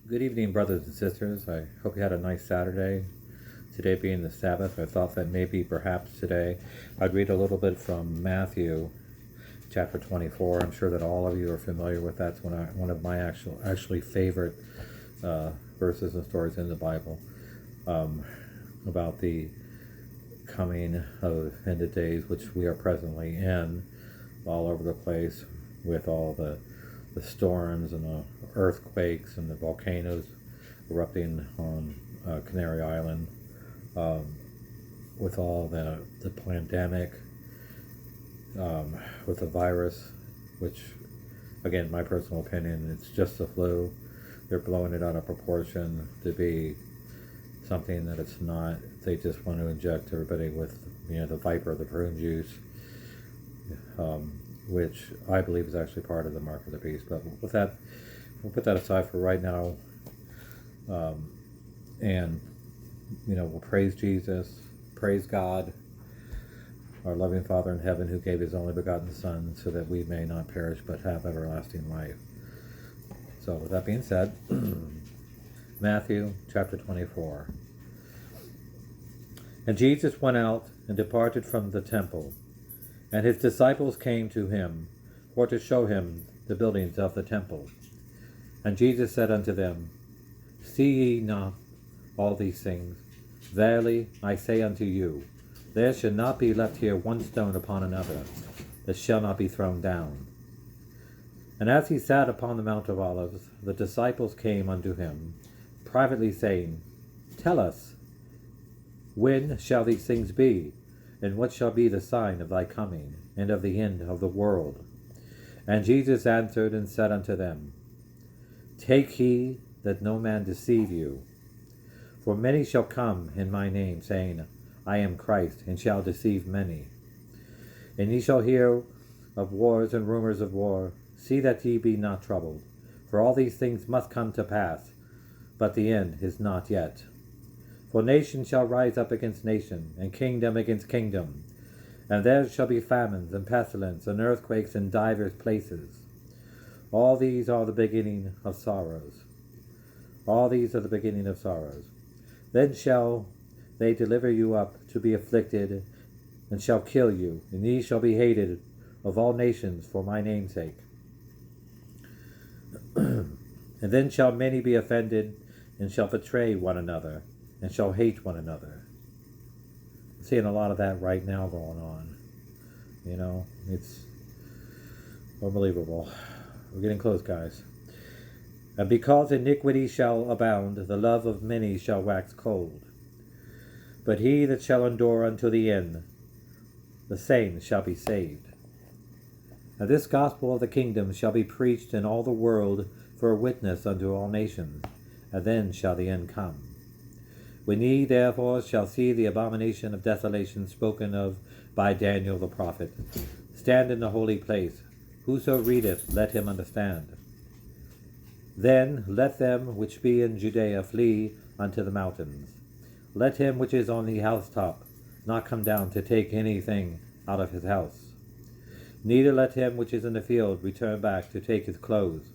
Good evening, brothers and sisters. I hope you had a nice Saturday. Today being the Sabbath, I thought that maybe perhaps today I'd read a little bit from Matthew chapter 24. I'm sure that all of you are familiar with that. It's one of my actually favorite verses and stories in the Bible um, about the coming of end of days, which we are presently in, all over the place with all the storms and the earthquakes and the volcanoes erupting on Canary Island, um, with all the pandemic, with the virus, which, again, my personal opinion, it's just the flu. They're blowing it out of proportion to be something that it's not. They just want to inject everybody with, the Viper, the prune juice, which I believe is actually part of the mark of the beast. But with that, we'll put that aside for right now, and we'll praise Jesus, praise God, our loving Father in heaven, who gave His only begotten Son, so that we may not perish but have everlasting life. So, with that being said, Matthew chapter 24. And Jesus went out and departed from the temple, and His disciples came to Him for to show Him the buildings of the temple. And Jesus said unto them, See ye not all these things? Verily I say unto you, there shall not be left here one stone upon another that shall not be thrown down. And as He sat upon the Mount of Olives, the disciples came unto Him, privately saying, Tell us, when shall these things be? And what shall be the sign of thy coming, and of the end of the world? And Jesus answered and said unto them, Take heed that no man deceive you. For many shall come in my name, saying, I am Christ, and shall deceive many. And ye shall hear of wars and rumors of war. See that ye be not troubled. For all these things must come to pass, but the end is not yet. For nation shall rise up against nation, and kingdom against kingdom. And there shall be famines and pestilence and earthquakes in divers places. All these are the beginning of sorrows. All these are the beginning of sorrows. Then shall they deliver you up to be afflicted, and shall kill you, and ye shall be hated of all nations for my name's sake. And then shall many be offended, and shall betray one another, and shall hate one another. I'm seeing a lot of that right now going on. It's unbelievable. We're getting close, guys. And because iniquity shall abound, the love of many shall wax cold. But he that shall endure unto the end, the same shall be saved. And this gospel of the kingdom shall be preached in all the world for a witness unto all nations, and then shall the end come. When ye therefore shall see the abomination of desolation spoken of by Daniel the prophet, stand in the holy place. Whoso readeth, let him understand. Then let them which be in Judea flee unto the mountains. Let him which is on the housetop not come down to take anything out of his house. Neither let him which is in the field return back to take his clothes.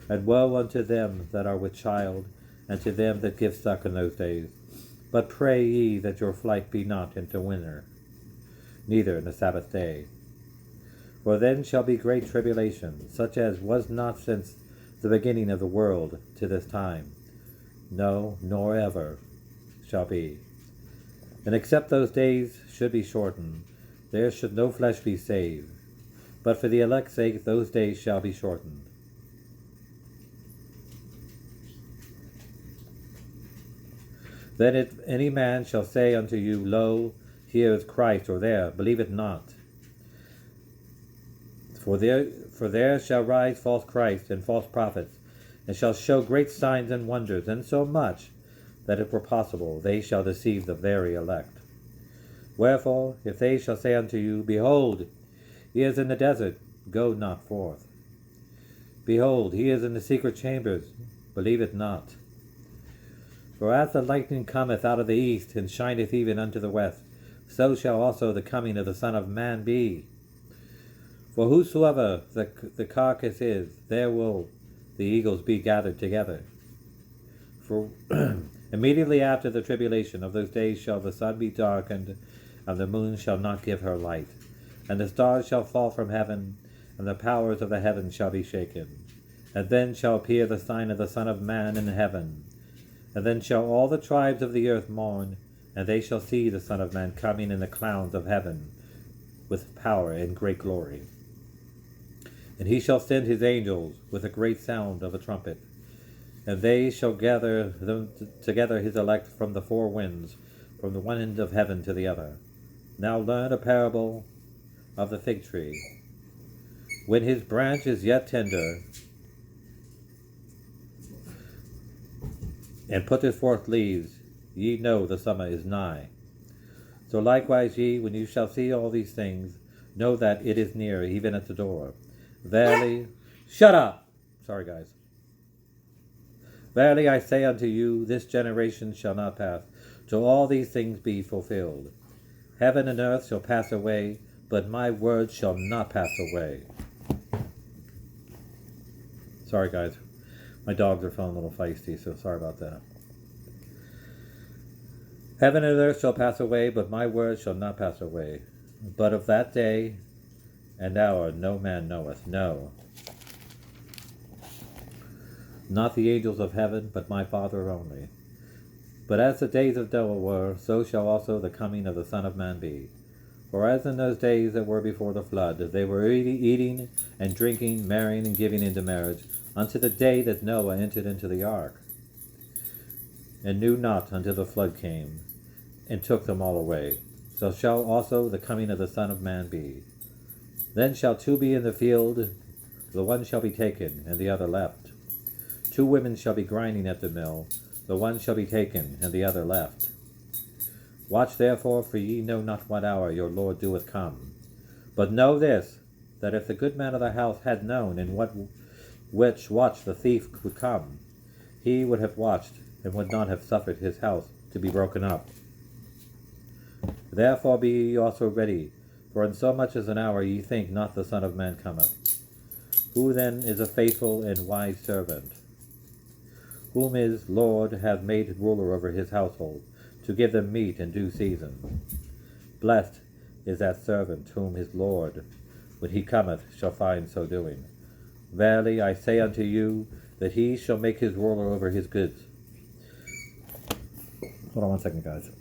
And woe unto them that are with child, and to them that give suck in those days. But pray ye that your flight be not into winter, neither in the Sabbath day. For then shall be great tribulation, such as was not since the beginning of the world to this time, no, nor ever shall be. And except those days should be shortened, there should no flesh be saved. But for the elect's sake those days shall be shortened. Then if any man shall say unto you, Lo, here is Christ, or there, believe it not. For there shall rise false Christs and false prophets, and shall show great signs and wonders, and so much, that if were possible, they shall deceive the very elect. Wherefore, if they shall say unto you, Behold, he is in the desert, go not forth. Behold, he is in the secret chambers, believe it not. For as the lightning cometh out of the east, and shineth even unto the west, so shall also the coming of the Son of Man be. For whosoever the carcass is, there will the eagles be gathered together. For immediately after the tribulation of those days shall the sun be darkened, and the moon shall not give her light, and the stars shall fall from heaven, and the powers of the heavens shall be shaken. And then shall appear the sign of the Son of Man in heaven. And then shall all the tribes of the earth mourn, and they shall see the Son of Man coming in the clouds of heaven with power and great glory. And he shall send his angels with a great sound of a trumpet, and they shall gather them together his elect from the four winds, from the one end of heaven to the other. Now learn a parable of the fig tree. When his branch is yet tender, and putteth forth leaves, ye know the summer is nigh. So likewise ye, when you shall see all these things, know that it is near, even at the door. Verily, shut up! Sorry, guys. Verily I say unto you, this generation shall not pass, till all these things be fulfilled. Heaven and earth shall pass away, but my words shall not pass away. Sorry, guys. My dogs are feeling a little feisty, so sorry about that. Heaven and earth shall pass away, but my words shall not pass away. But of that day and hour no man knoweth, no, not the angels of heaven, but my Father only. But as the days of Noah were, so shall also the coming of the Son of Man be. For as in those days that were before the flood, they were eating and drinking, marrying and giving into marriage, unto the day that Noah entered into the ark, and knew not until the flood came, and took them all away. So shall also the coming of the Son of Man be. Then shall two be in the field, the one shall be taken, and the other left. Two women shall be grinding at the mill, the one shall be taken, and the other left. Watch therefore, for ye know not what hour your Lord doeth come. But know this, that if the good man of the house had known in which watch the thief would come, he would have watched, and would not have suffered his house to be broken up. Therefore be ye also ready, for in so much as an hour ye think not the Son of Man cometh. Who then is a faithful and wise servant, whom his Lord hath made ruler over his household, to give them meat in due season? Blessed is that servant whom his Lord, when he cometh, shall find so doing. Verily I say unto you, that he shall make his ruler over his goods. Hold on one second, guys.